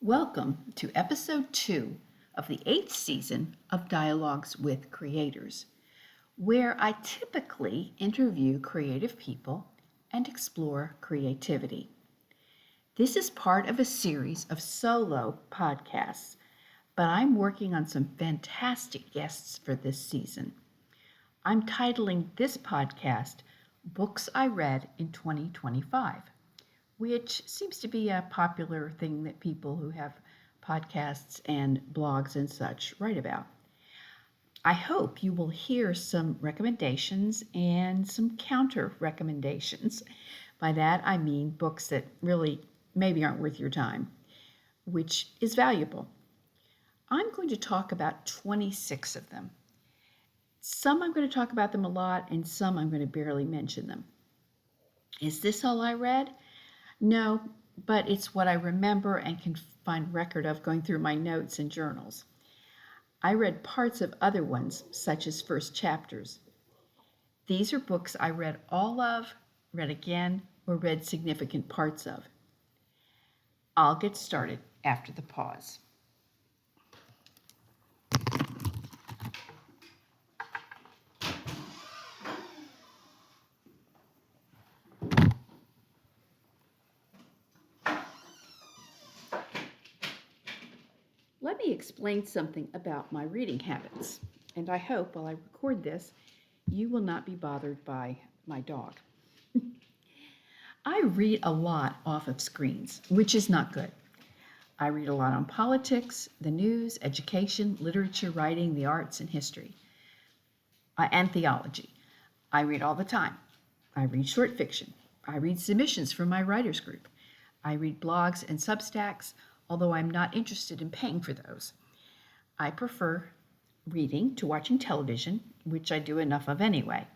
Welcome to episode 2 of the 8th season of Dialogues with Creators, where I typically interview creative people and explore creativity. This is part of a series of solo podcasts, but I'm working on some fantastic guests for this season. I'm titling this podcast Books I Read in 2025. Which seems to be a popular thing that people who have podcasts and blogs and such write about. I hope you will hear some recommendations and some counter recommendations. By that, I mean books that really maybe aren't worth your time, which is valuable. I'm going to talk about 26 of them. Some I'm going to talk about them a lot, and some I'm going to barely mention them. Is this all I read? No, but it's what I remember and can find record of going through my notes and journals. I read parts of other ones, such as first chapters. These are books I read all of, read again, or read significant parts of. I'll get started after the pause. Let me explain something about my reading habits, and I hope while I record this, you will not be bothered by my dog. I read a lot off of screens, which is not good. I read a lot on politics, the news, education, literature, writing, the arts, and history, and theology. I read all the time. I read short fiction. I read submissions from my writers group. I read blogs and Substacks, although I'm not interested in paying for those. I prefer reading to watching television, which I do enough of anyway.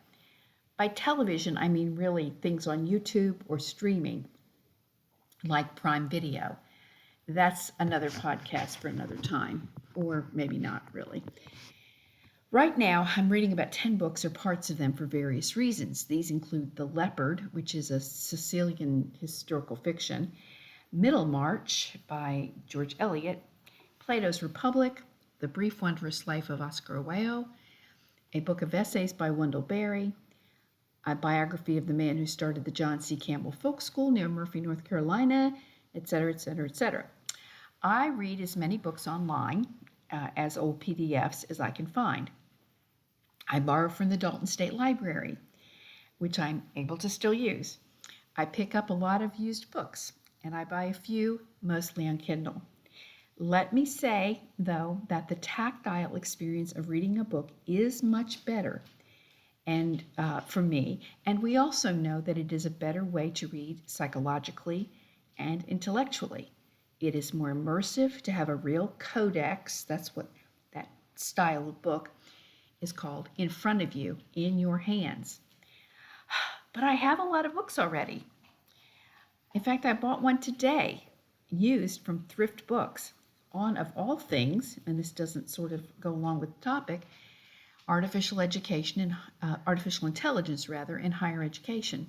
By television, I mean really things on YouTube or streaming, like Prime Video. That's another podcast for another time, or maybe not really. Right now, I'm reading about 10 books or parts of them for various reasons. These include The Leopard, which is a Sicilian historical fiction, Middlemarch by George Eliot, Plato's Republic, The Brief Wondrous Life of Oscar Wilde, a book of essays by Wendell Berry, a biography of the man who started the John C. Campbell Folk School near Murphy, North Carolina, etc., etc., etc. I read as many books online as old PDFs as I can find. I borrow from the Dalton State Library, which I'm able to still use. I pick up a lot of used books, and I buy a few, mostly on Kindle. Let me say, though, that the tactile experience of reading a book is much better and for me, and we also know that it is a better way to read psychologically and intellectually. It is more immersive to have a real codex, that's what that style of book is called, in front of you, in your hands. But I have a lot of books already. In fact, I bought one today, used from Thrift Books, on, of all things, and this doesn't sort of go along with the topic, artificial education and artificial intelligence, rather, in higher education.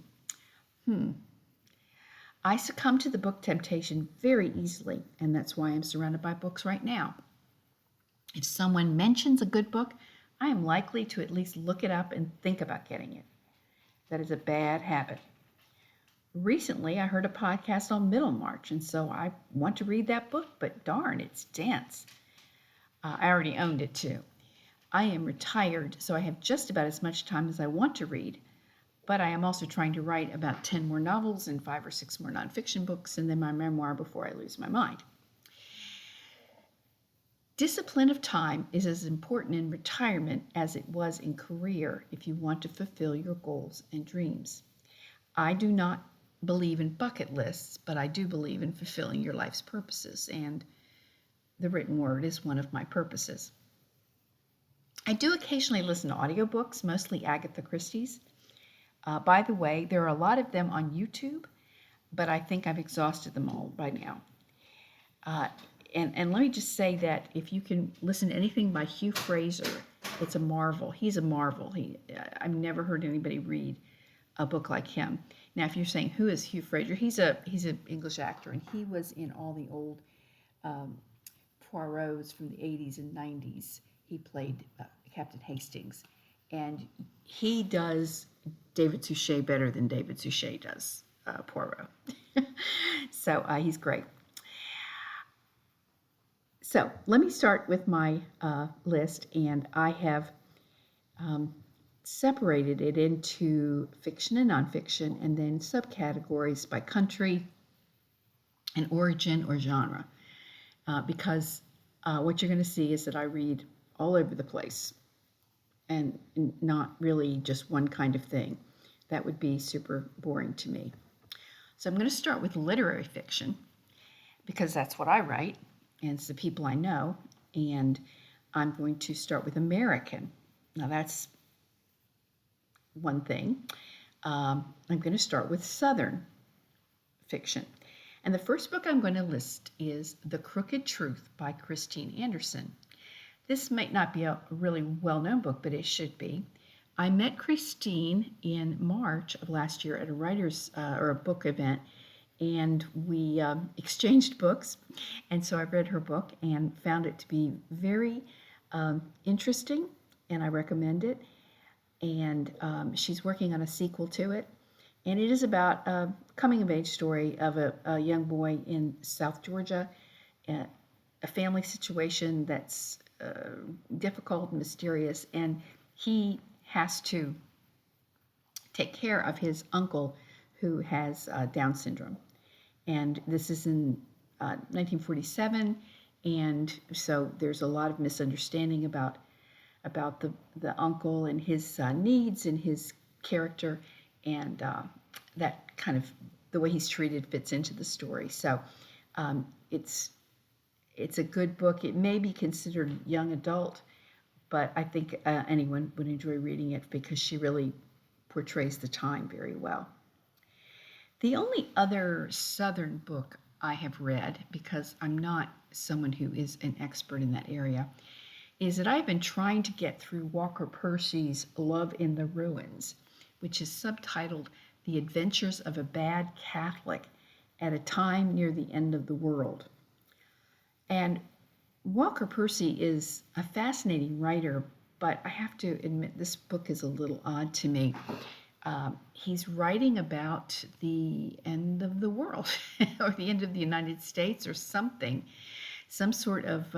I succumb to the book temptation very easily, and that's why I'm surrounded by books right now. If someone mentions a good book, I am likely to at least look it up and think about getting it. That is a bad habit. Recently, I heard a podcast on Middlemarch, and so I want to read that book, but darn, it's dense. I already owned it too. I am retired, so I have just about as much time as I want to read, but I am also trying to write about 10 more novels and 5 or 6 more nonfiction books, and then my memoir before I lose my mind. Discipline of time is as important in retirement as it was in career if you want to fulfill your goals and dreams. I do not believe in bucket lists, but I do believe in fulfilling your life's purposes, and the written word is one of my purposes. I do occasionally listen to audiobooks, mostly Agatha Christie's. By the way, there are a lot of them on YouTube, but I think I've exhausted them all by now. And let me just say that if you can listen to anything by Hugh Fraser, it's a marvel. He's a marvel. I've never heard anybody read a book like him. Now, if you're saying, who is Hugh Fraser? He's an English actor, and he was in all the old Poirot's from the 80s and 90s. He played Captain Hastings. And he does David Suchet better than David Suchet does Poirot. So he's great. So let me start with my list, and I have separated it into fiction and nonfiction, and then subcategories by country and origin or genre, because what you're going to see is that I read all over the place and not really just one kind of thing. That would be super boring to me. So I'm going to start with literary fiction because that's what I write and it's the people I know. And I'm going to start with American. Now that's one thing. I'm going to start with Southern fiction. And the first book I'm going to list is The Crooked Truth by Christine Anderson. This might not be a really well-known book, but it should be. I met Christine in March of last year at a writer's or a book event, and we exchanged books. And so I read her book and found it to be very interesting, and I recommend it. And she's working on a sequel to it. And it is about a coming-of-age story of a young boy in South Georgia, a family situation that's difficult and mysterious, and he has to take care of his uncle who has Down syndrome. And this is in 1947, and so there's a lot of misunderstanding about the uncle and his needs and his character, and that kind of the way he's treated fits into the story. So it's a good book. It may be considered young adult, but I think anyone would enjoy reading it because she really portrays the time very well. The only other Southern book I have read, because I'm not someone who is an expert in that area, is that I've been trying to get through Walker Percy's Love in the Ruins, which is subtitled The Adventures of a Bad Catholic at a Time Near the End of the World. And Walker Percy is a fascinating writer, but I have to admit this book is a little odd to me. He's writing about the end of the world or the end of the United States or something. Some sort of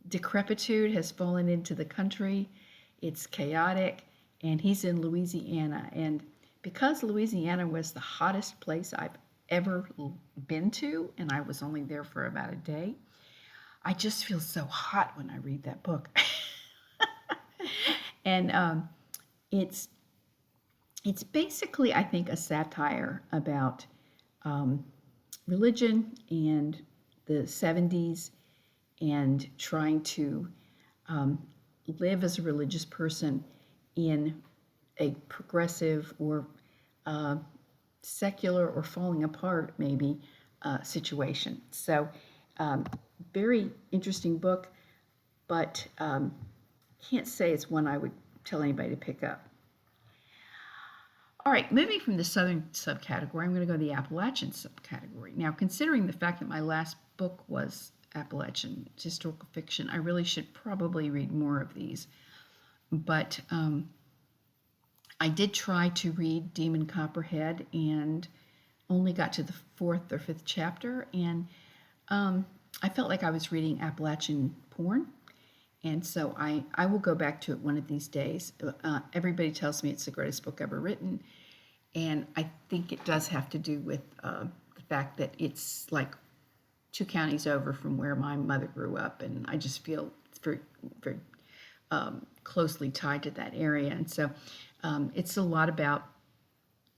decrepitude has fallen into the country. It's chaotic, and he's in Louisiana. And because Louisiana was the hottest place I've ever been to, and I was only there for about a day, I just feel so hot when I read that book. And it's basically, I think, a satire about religion and the 70s and trying to live as a religious person in a progressive or secular or falling apart, maybe, situation. So very interesting book, but can't say it's one I would tell anybody to pick up. All right, moving from the Southern subcategory, I'm going to go to the Appalachian subcategory. Now, considering the fact that my last book was Appalachian historical fiction, I really should probably read more of these. But I did try to read Demon Copperhead and only got to the 4th or 5th chapter, and I felt like I was reading Appalachian porn. And so I will go back to it one of these days. Everybody tells me it's the greatest book ever written. And I think it does have to do with the fact that it's like 2 counties over from where my mother grew up. And I just feel it's very, very closely tied to that area. And so it's a lot about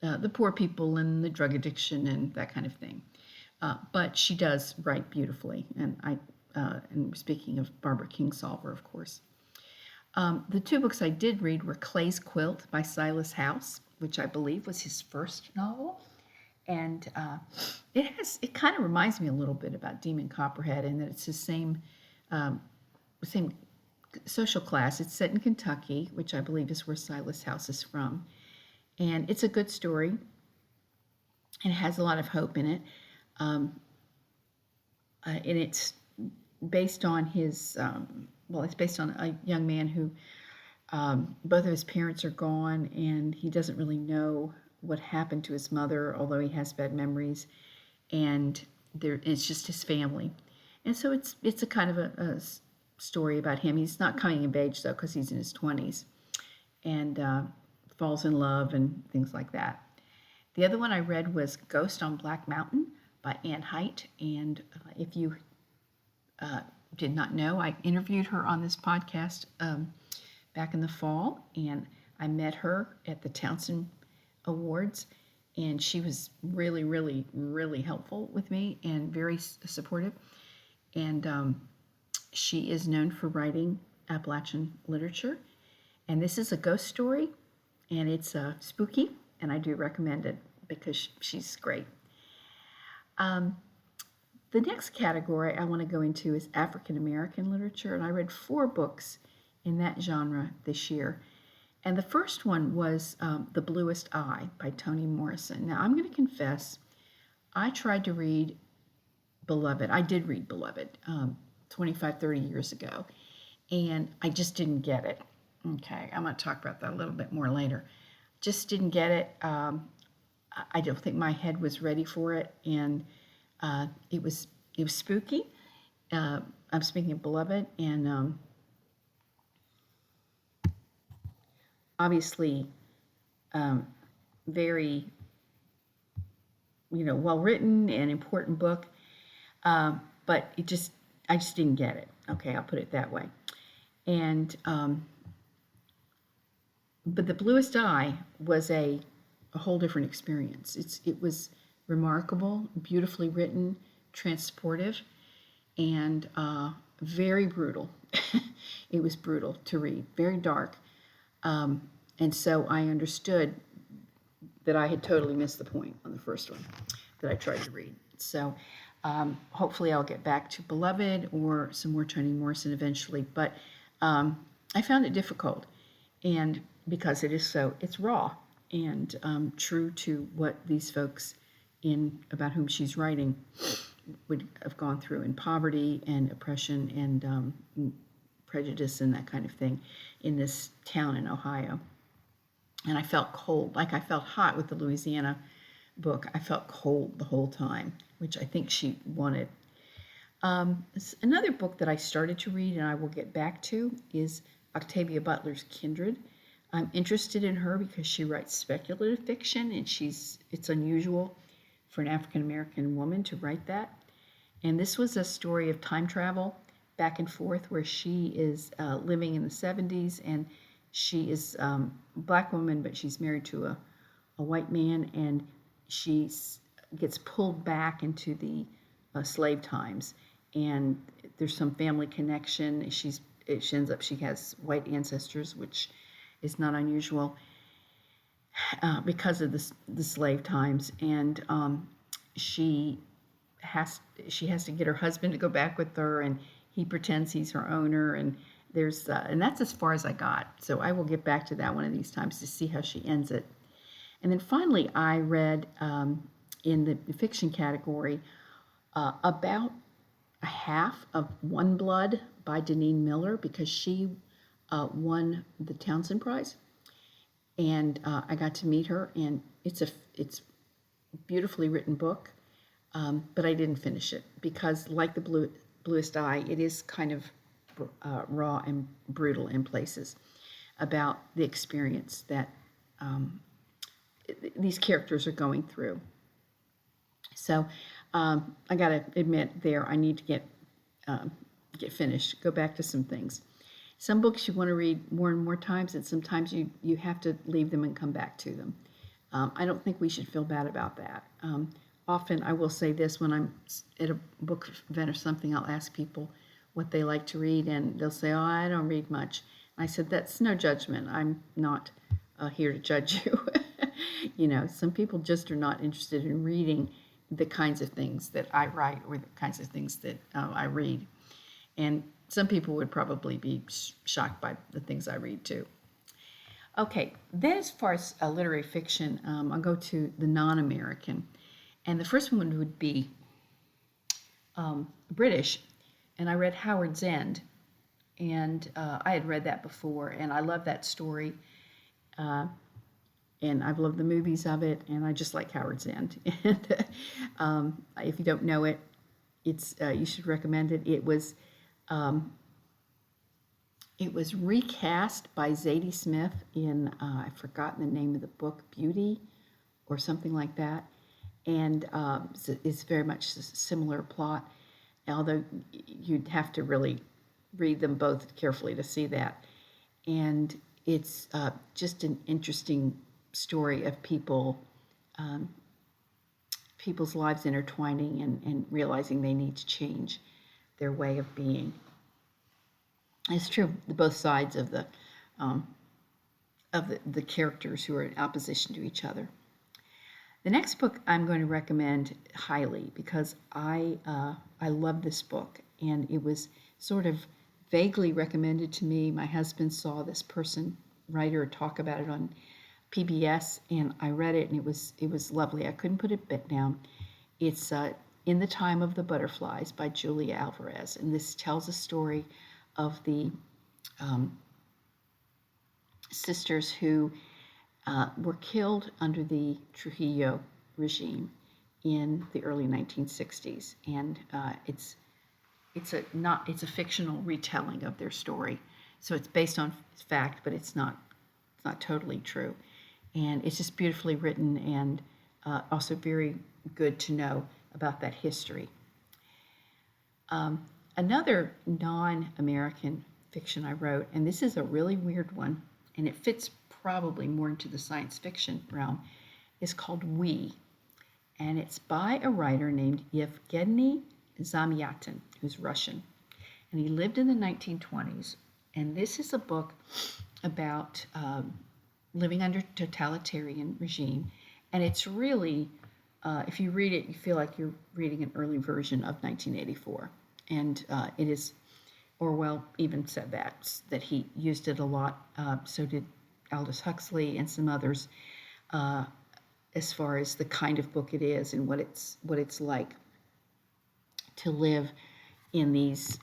the poor people and the drug addiction and that kind of thing. But she does write beautifully. And speaking of Barbara Kingsolver, of course. The 2 books I did read were Clay's Quilt by Silas House, which I believe was his first novel. And it kind of reminds me a little bit about Demon Copperhead in that it's the same social class. It's set in Kentucky, which I believe is where Silas House is from. And it's a good story. And it has a lot of hope in it. and it's based on it's based on a young man who both of his parents are gone, and he doesn't really know what happened to his mother, although he has bad memories, and it's just his family. And so it's a kind of a story about him. He's not coming of age, though, because he's in his 20s, and falls in love and things like that. The other one I read was Ghost on Black Mountain by Ann Hite, and if you did not know, I interviewed her on this podcast back in the fall, and I met her at the Townsend Awards, and she was really, really, really helpful with me and very supportive. And she is known for writing Appalachian literature, and this is a ghost story, and it's spooky, and I do recommend it because she's great. The next category I want to go into is African American literature, and I read 4 books in that genre this year. And the first one was The Bluest Eye by Toni Morrison. Now, I'm going to confess, I tried to read Beloved. I did read Beloved 25, 30 years ago, and I just didn't get it. Okay, I'm going to talk about that a little bit more later. Just didn't get it. I don't think my head was ready for it, and it was spooky. I'm speaking of Beloved, and obviously very well written and important book, but I just didn't get it. Okay, I'll put it that way. And but The Bluest Eye was a whole different experience. It was remarkable, beautifully written, transportive, and very brutal. It was brutal to read, very dark. And so I understood that I had totally missed the point on the first one that I tried to read. So hopefully I'll get back to Beloved or some more Toni Morrison eventually. But I found it difficult, and because it's raw and true to what these folks about whom she's writing would have gone through in poverty and oppression and prejudice and that kind of thing in this town in Ohio. And I felt cold, like I felt hot with the Louisiana book. I felt cold the whole time, which I think she wanted. Another book that I started to read and I will get back to is Octavia Butler's Kindred. I'm interested in her because she writes speculative fiction, and it's unusual for an African American woman to write that. And this was a story of time travel back and forth, where she is living in the 70s, and she is a black woman, but she's married to a white man, and she gets pulled back into the slave times, and there's some family connection. She has white ancestors, which is not unusual because of the slave times, and she has to get her husband to go back with her, and he pretends he's her owner, and and that's as far as I got. So I will get back to that one of these times to see how she ends it. And then finally, I read in the fiction category about a half of One Blood by Deneen Miller, because she won the Townsend Prize, and I got to meet her, and it's a beautifully written book, but I didn't finish it because, like The Bluest Eye, it is kind of raw and brutal in places about the experience that these characters are going through. So I got to admit I need to get finished, go back to some things. Some books you want to read more and more times, and sometimes you have to leave them and come back to them. I don't think we should feel bad about that. Often, I will say this, when I'm at a book event or something, I'll ask people what they like to read, and they'll say, oh, I don't read much. And I said, that's no judgment. I'm not here to judge you. Some people just are not interested in reading the kinds of things that I write or the kinds of things that I read. And some people would probably be shocked by the things I read too. Okay, then as far as literary fiction, I'll go to the non-American. And the first one would be British, and I read Howard's End, and I had read that before, and I love that story, and I've loved the movies of it, and I just like Howard's End. And if you don't know it, it's you should recommend it. It was recast by Zadie Smith in I've forgotten the name of the book, Beauty, or something like that, and it's very much a similar plot, although you'd have to really read them both carefully to see that. And it's just an interesting story of people's lives intertwining and realizing they need to change their way of being. It's true, both sides of the characters who are in opposition to each other. The next book I'm going to recommend highly because I love this book, and it was sort of vaguely recommended to me. My husband saw this writer talk about it on PBS, and I read it, and it was lovely. I couldn't put it down. It's In the Time of the Butterflies by Julia Alvarez, and this tells a story of the sisters who were killed under the Trujillo regime in the early 1960s, and it's a fictional retelling of their story. So it's based on fact, but it's not totally true, and it's just beautifully written and also very good to know about that history. Another non-American fiction I wrote, and this is a really weird one, and it fits probably more into the science fiction realm, is called We, and it's by a writer named Yevgeny Zamyatin, who's Russian, and he lived in the 1920s, and this is a book about living under totalitarian regime, and it's really, if you read it, you feel like you're reading an early version of 1984. And it is, Orwell even said that he used it a lot. So did Aldous Huxley and some others, as far as the kind of book it is and what it's like to live in these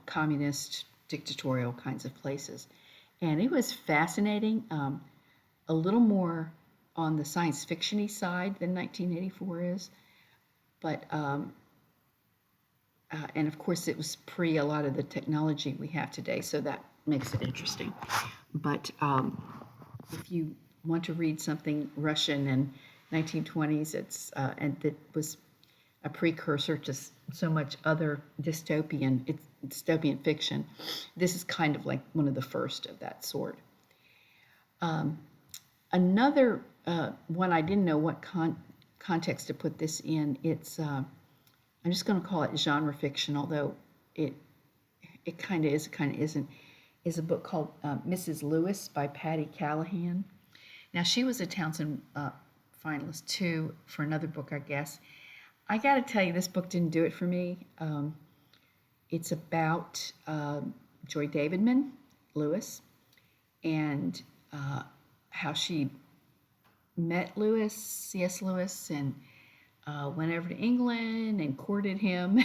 communist, dictatorial kinds of places. And it was fascinating, a little more on the science fiction-y side than 1984 is, but and of course it was pre a lot of the technology we have today, so that makes it interesting. But if you want to read something Russian in 1920s, it's and that was a precursor to so much other dystopian fiction, this is kind of like one of the first of that sort. Another one, I didn't know what context to put this in. It's I'm just going to call it genre fiction, although it kind of is, kind of isn't, is a book called Mrs. Lewis by Patty Callahan. Now, she was a Townsend finalist, too, for another book, I guess. I got to tell you, this book didn't do it for me. It's about Joy Davidman Lewis and how she met Lewis, C.S. Lewis, and went over to England and courted him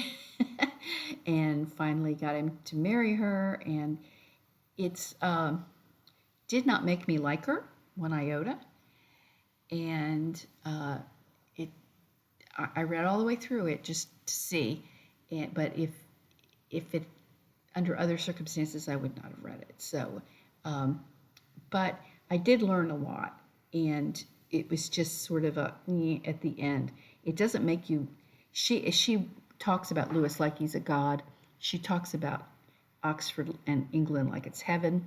and finally got him to marry her. And it's did not make me like her one iota. And I read all the way through it just to see. But if it under other circumstances, I would not have read it. So, but I did learn a lot, and it was just sort of a at the end. It doesn't make you. She talks about Lewis like he's a god. She talks about Oxford and England like it's heaven.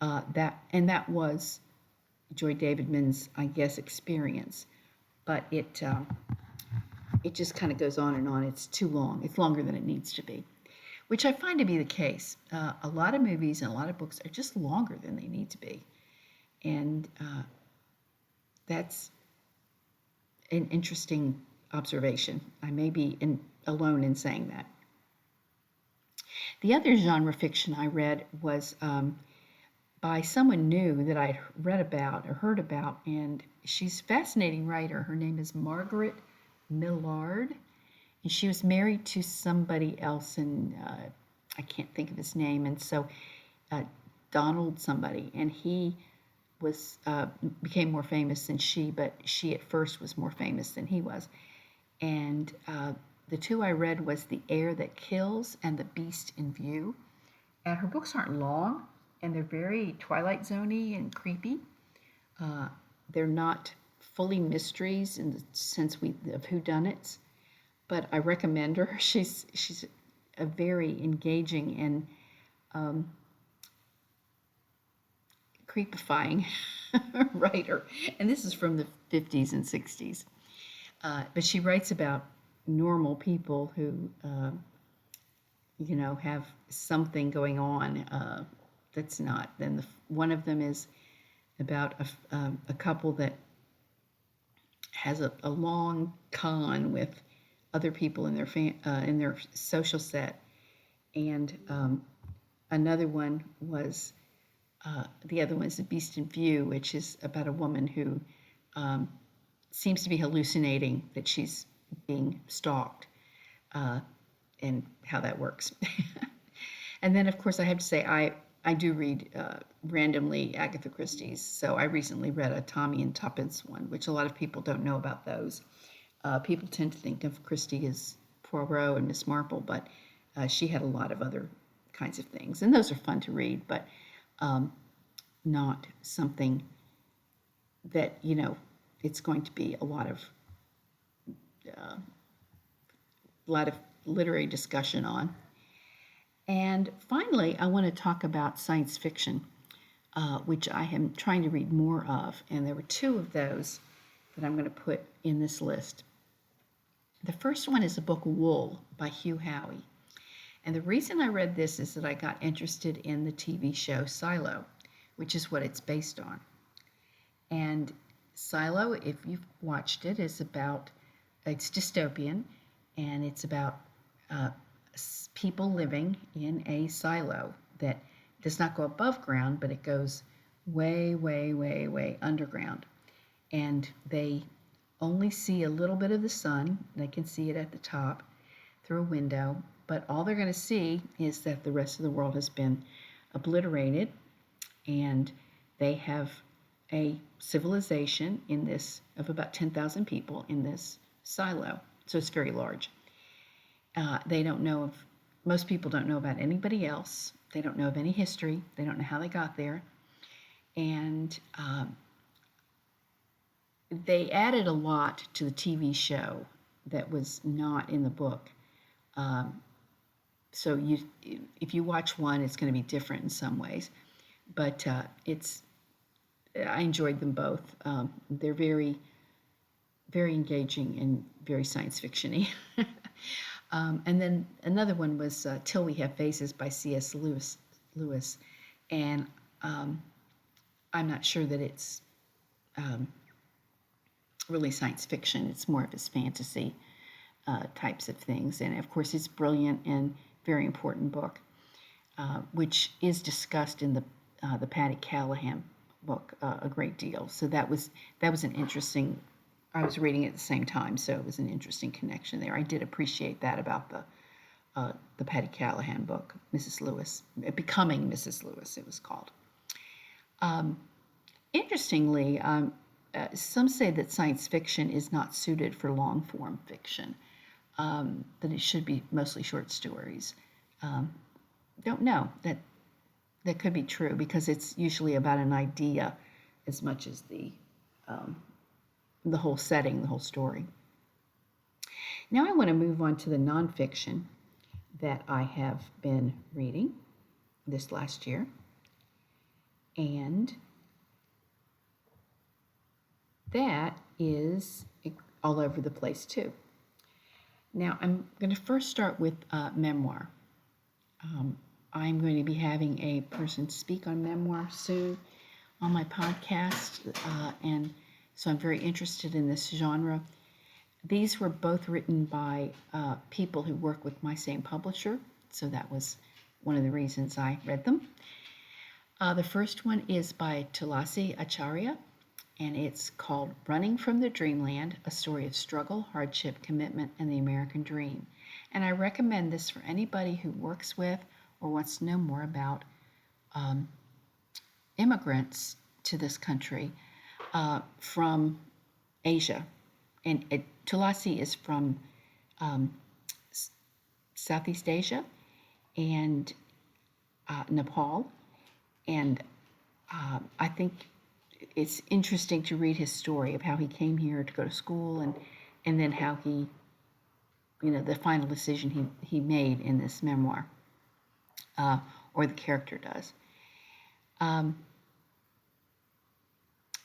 That was Joy Davidman's, I guess, experience. But it just kind of goes on and on. It's too long. It's longer than it needs to be, which I find to be the case. A lot of movies and a lot of books are just longer than they need to be, and that's an interesting observation. I may be alone in saying that. The other genre fiction I read was by someone new that I'd read about or heard about, and she's a fascinating writer. Her name is Margaret Millard, and she was married to somebody else, and I can't think of his name, and so Donald somebody, and he was became more famous than she, but she at first was more famous than he was. And the two I read was The Air That Kills and The Beast in View. And her books aren't long, and they're very Twilight Zone-y and creepy. They're not fully mysteries in the sense of whodunits, but I recommend her. She's a very engaging and creepifying writer, and this is from the 50s and 60s. But she writes about normal people who, have something going on that's not. Then one of them is about a couple that has a long con with other people in their social set, and another one was the other one is The Beast in View, which is about a woman who seems to be hallucinating that she's being stalked, and how that works. And then, of course, I have to say I do read randomly Agatha Christie's. So I recently read a Tommy and Tuppence one, which a lot of people don't know about those. People tend to think of Christie as Poirot and Miss Marple, but she had a lot of other kinds of things, and those are fun to read, but not something that, it's going to be a lot of literary discussion on. And finally, I want to talk about science fiction, which I am trying to read more of, and there were two of those that I'm going to put in this list. The first one is the book Wool by Hugh Howey. And the reason I read this is that I got interested in the TV show Silo, which is what it's based on. And Silo, if you've watched it, it's dystopian, and it's about people living in a silo that does not go above ground, but it goes way, way, way, way underground. And they only see a little bit of the sun. They can see it at the top through a window, but all they're going to see is that the rest of the world has been obliterated, and they have a civilization in this of about 10,000 people in this silo. So it's very large. Most people don't know about anybody else. They don't know of any history. They don't know how they got there. And they added a lot to the TV show that was not in the book. So if you watch one, it's going to be different in some ways. But I enjoyed them both. They're very, very engaging and very science fiction-y. And then another one was Till We Have Faces by C.S. Lewis. And I'm not sure that it's really science fiction. It's more of his fantasy types of things. And of course, it's brilliant and very important book, which is discussed in the Patty Callahan book a great deal. So that was an interesting. I was reading it at the same time, so it was an interesting connection there. I did appreciate that about the Patty Callahan book, Mrs. Lewis, Becoming Mrs. Lewis, it was called. Interestingly, some say that science fiction is not suited for long-form fiction, that it should be mostly short stories. Don't know. That could be true, because it's usually about an idea as much as the whole setting, the whole story. Now I want to move on to the nonfiction that I have been reading this last year. And that is all over the place too. Now I'm going to first start with memoir. I'm going to be having a person speak on memoir soon on my podcast, and so I'm very interested in this genre. These were both written by people who work with my same publisher, so that was one of the reasons I read them. The first one is by Tulasi Acharya, and it's called Running from the Dreamland, a story of struggle, hardship, commitment, and the American dream. And I recommend this for anybody who works with or wants to know more about um, immigrants to this country from Asia. And Tulasi is from um, Southeast Asia and Nepal. And I think it's interesting to read his story of how he came here to go to school and then how he, the final decision he made in this memoir, or the character does.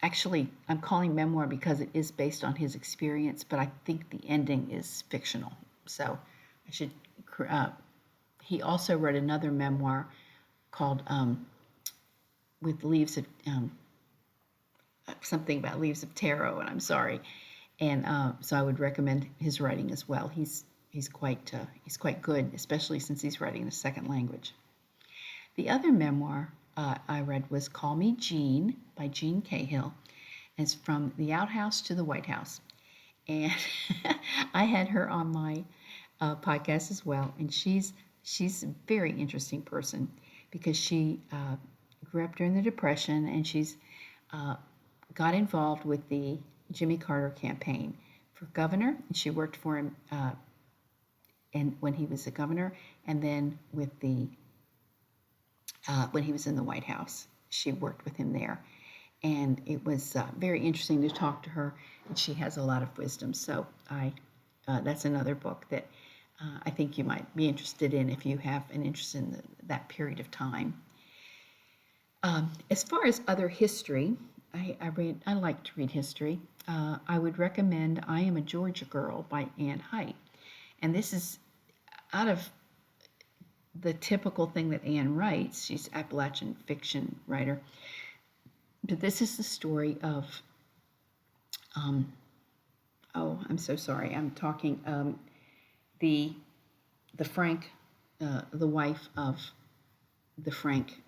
Actually, I'm calling memoir because it is based on his experience, but I think the ending is fictional. So I should. He also wrote another memoir called with leaves of something about leaves of tarot, and I'm sorry. And so I would recommend his writing as well. He's quite good, especially since he's writing in a second language. The other memoir I read was Call Me Jean by Jean Cahill. And it's From the Outhouse to the White House. And I had her on my podcast as well. And she's a very interesting person because she grew up during the Depression, and she's got involved with the Jimmy Carter campaign for governor. And she worked for him and when he was a governor, and then with the when he was in the White House. She worked with him there. And it was very interesting to talk to her, and she has a lot of wisdom. So that's another book that I think you might be interested in if you have an interest in that period of time. As far as other history, I like to read history. I would recommend I Am a Georgia Girl by Ann Hite. And this is out of the typical thing that Anne writes. She's an Appalachian fiction writer. But this is the story of, I'm so sorry. I'm talking the Frank, the wife of the Frank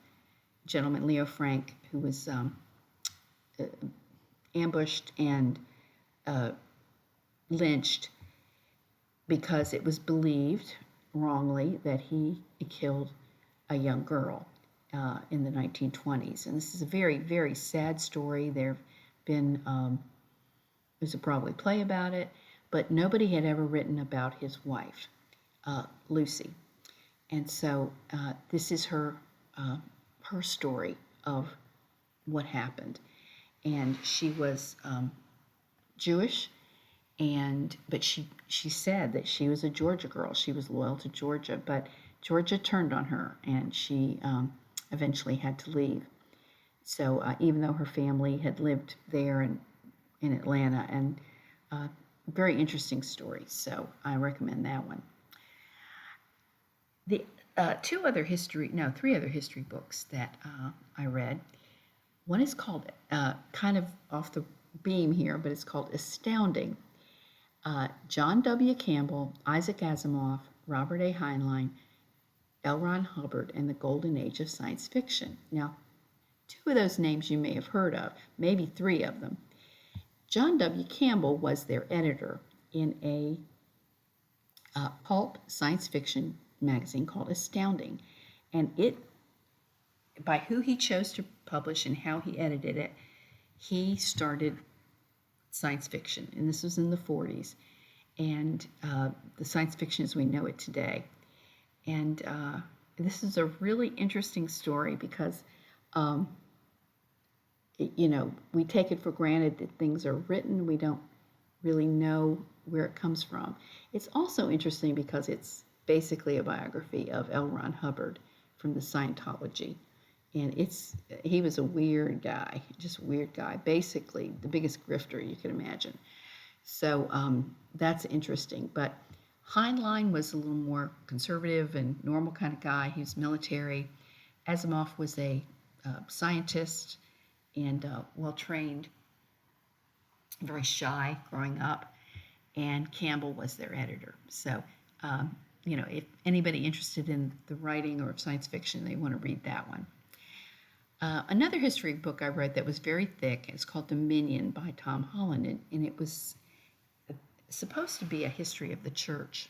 gentleman, Leo Frank, who was ambushed and lynched because it was believed wrongly that he killed a young girl in the 1920s. And this is a very, very sad story. There's a Broadway play about it, but nobody had ever written about his wife, Lucy. And so this is her story of what happened. And she was Jewish, but she said that she was a Georgia girl. She was loyal to Georgia, but Georgia turned on her, and she eventually had to leave. So even though her family had lived there in Atlanta, and very interesting story. So I recommend that one. The three other history books that I read. One is called, kind of off the beam here, but it's called Astounding. John W. Campbell, Isaac Asimov, Robert A. Heinlein, L. Ron Hubbard, and the Golden Age of Science Fiction. Now, two of those names you may have heard of, maybe three of them. John W. Campbell was their editor in a pulp science fiction magazine called Astounding. And by who he chose to publish and how he edited it, he started science fiction. And this was in the 40s. And the science fiction as we know it today. And this is a really interesting story because, we take it for granted that things are written. We don't really know where it comes from. It's also interesting because it's basically a biography of L. Ron Hubbard from the Scientology. And he was a weird guy, just a weird guy, basically the biggest grifter you could imagine. So that's interesting. But Heinlein was a little more conservative and normal kind of guy. He was military. Asimov was a scientist and well-trained, very shy growing up. And Campbell was their editor. So, if anybody interested in the writing or science fiction, they want to read that one. Another history book I read that was very thick is called Dominion by Tom Holland, and it was supposed to be a history of the church.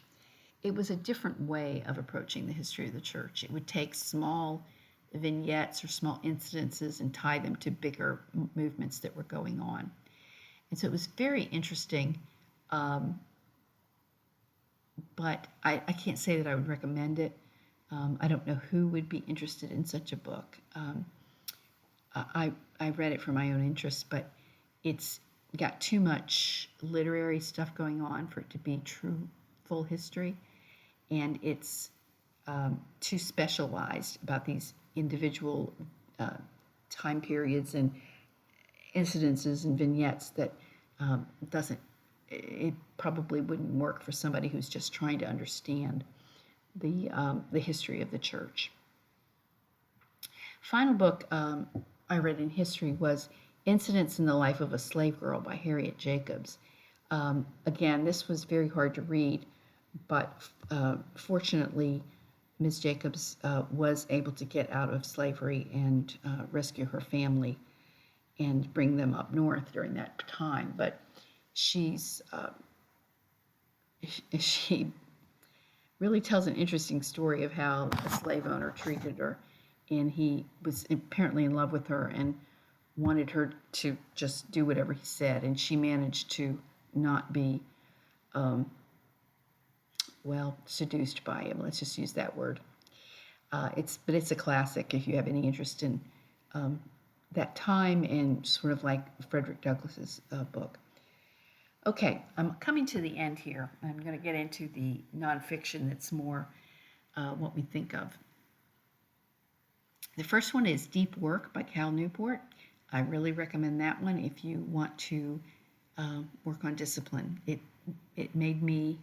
It was a different way of approaching the history of the church. It would take small vignettes or small incidences and tie them to bigger movements that were going on. And so it was very interesting, um, but I can't say that I would recommend it. I don't know who would be interested in such a book. I read it for my own interest, but it's got too much literary stuff going on for it to be true, full history, and it's too specialized about these individual uh, time periods and incidences and vignettes that doesn't it probably wouldn't work for somebody who's just trying to understand the history of the church. Final book I read in history was Incidents in the Life of a Slave Girl by Harriet Jacobs. Again, this was very hard to read, but fortunately, Ms. Jacobs was able to get out of slavery and rescue her family and bring them up north during that time. But she's she really tells an interesting story of how a slave owner treated her, and he was apparently in love with her and wanted her to just do whatever he said, and she managed to not be seduced by him. Let's just use that word. It's a classic if you have any interest in that time and sort of like Frederick Douglass's book. Okay, I'm coming to the end here. I'm going to get into the nonfiction that's more what we think of. The first one is Deep Work by Cal Newport. I really recommend that one if you want to work on discipline. It made me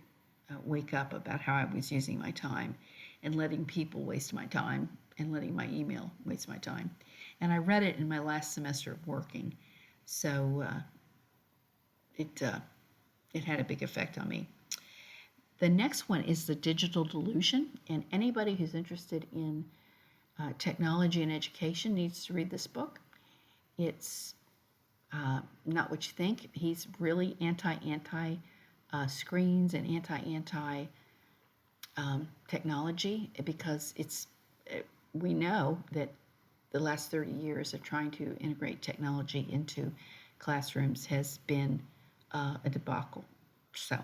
wake up about how I was using my time and letting people waste my time and letting my email waste my time. And I read it in my last semester of working, so it had a big effect on me. The next one is The Digital Delusion, and anybody who's interested in technology and education needs to read this book. It's not what you think. He's really anti screens and anti technology because we know that the last 30 years of trying to integrate technology into classrooms has been a debacle. So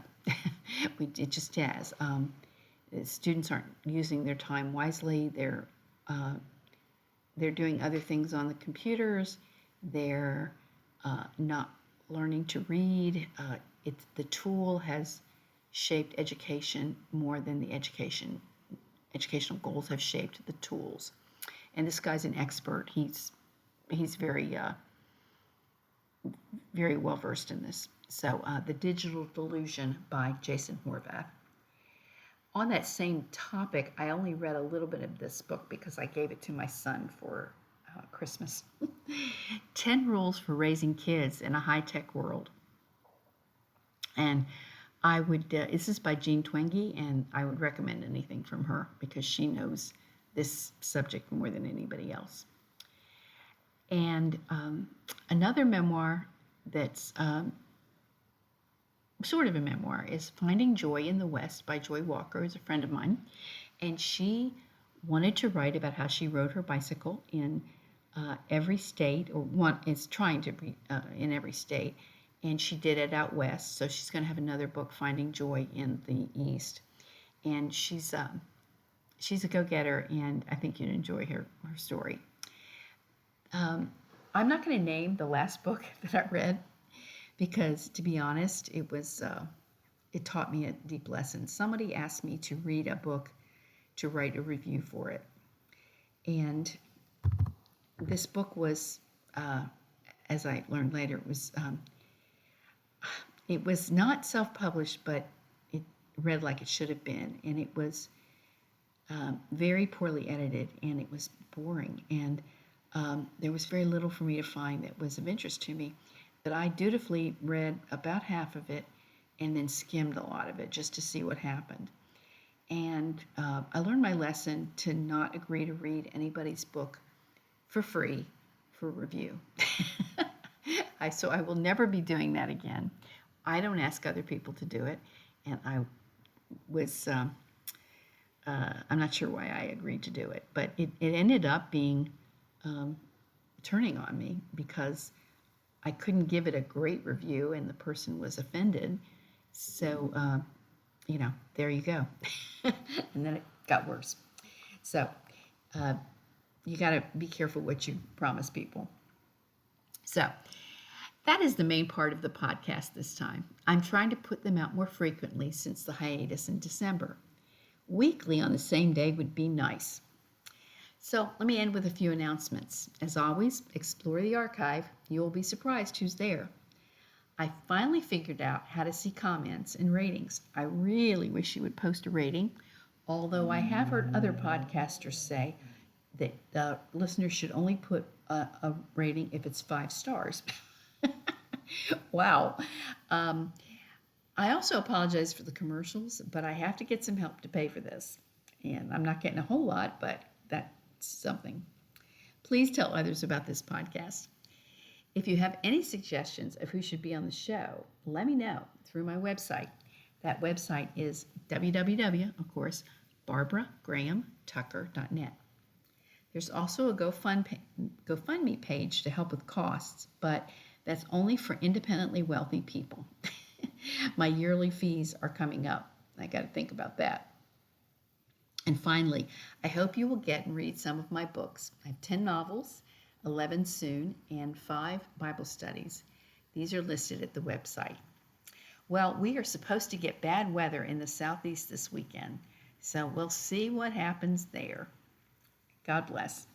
it just has. Students aren't using their time wisely. They're doing other things on the computers. They're not learning to read. The tool has shaped education more than the educational goals have shaped the tools. And this guy's an expert. He's very very well versed in this. So The Digital Delusion by Jason Horvath. On that same topic, I only read a little bit of this book because I gave it to my son for Christmas. 10 Rules for Raising Kids in a High-Tech World. And I would, this is by Jean Twenge, and I would recommend anything from her because she knows this subject more than anybody else. And another memoir that's sort of a memoir is Finding Joy in the West by Joy Walker, who's a friend of mine. And she wanted to write about how she rode her bicycle in every state, or is trying to be in every state. And she did it out west. So she's going to have another book, Finding Joy in the East. And she's a go-getter, and I think you'd enjoy her story. I'm not going to name the last book that I read because, to be honest, it taught me a deep lesson. Somebody asked me to read a book to write a review for it. And this book was, as I learned later, it was not self-published, but it read like it should have been. And it was very poorly edited, and it was boring. And there was very little for me to find that was of interest to me. But I dutifully read about half of it and then skimmed a lot of it just to see what happened. And I learned my lesson to not agree to read anybody's book for free for review. So I will never be doing that again. I don't ask other people to do it, and I'm not sure why I agreed to do it, but it ended up being turning on me because I couldn't give it a great review and the person was offended. So, there you go. And then it got worse. So, you got to be careful what you promise people. So, that is the main part of the podcast this time. I'm trying to put them out more frequently since the hiatus in December. Weekly on the same day would be nice. So let me end with a few announcements. As always, explore the archive. You will be surprised who's there. I finally figured out how to see comments and ratings. I really wish you would post a rating, although I have heard other podcasters say that the listeners should only put a rating if it's 5 stars. Wow. I also apologize for the commercials, but I have to get some help to pay for this. And I'm not getting a whole lot, but that's something. Please tell others about this podcast. If you have any suggestions of who should be on the show, let me know through my website. That website is www, of course, barbaragrahamtucker.net. There's also a GoFundMe page to help with costs, but that's only for independently wealthy people. My yearly fees are coming up. I got to think about that. And finally, I hope you will get and read some of my books. I have 10 novels, 11 soon, and 5 Bible studies. These are listed at the website. Well, we are supposed to get bad weather in the southeast this weekend, so we'll see what happens there. God bless.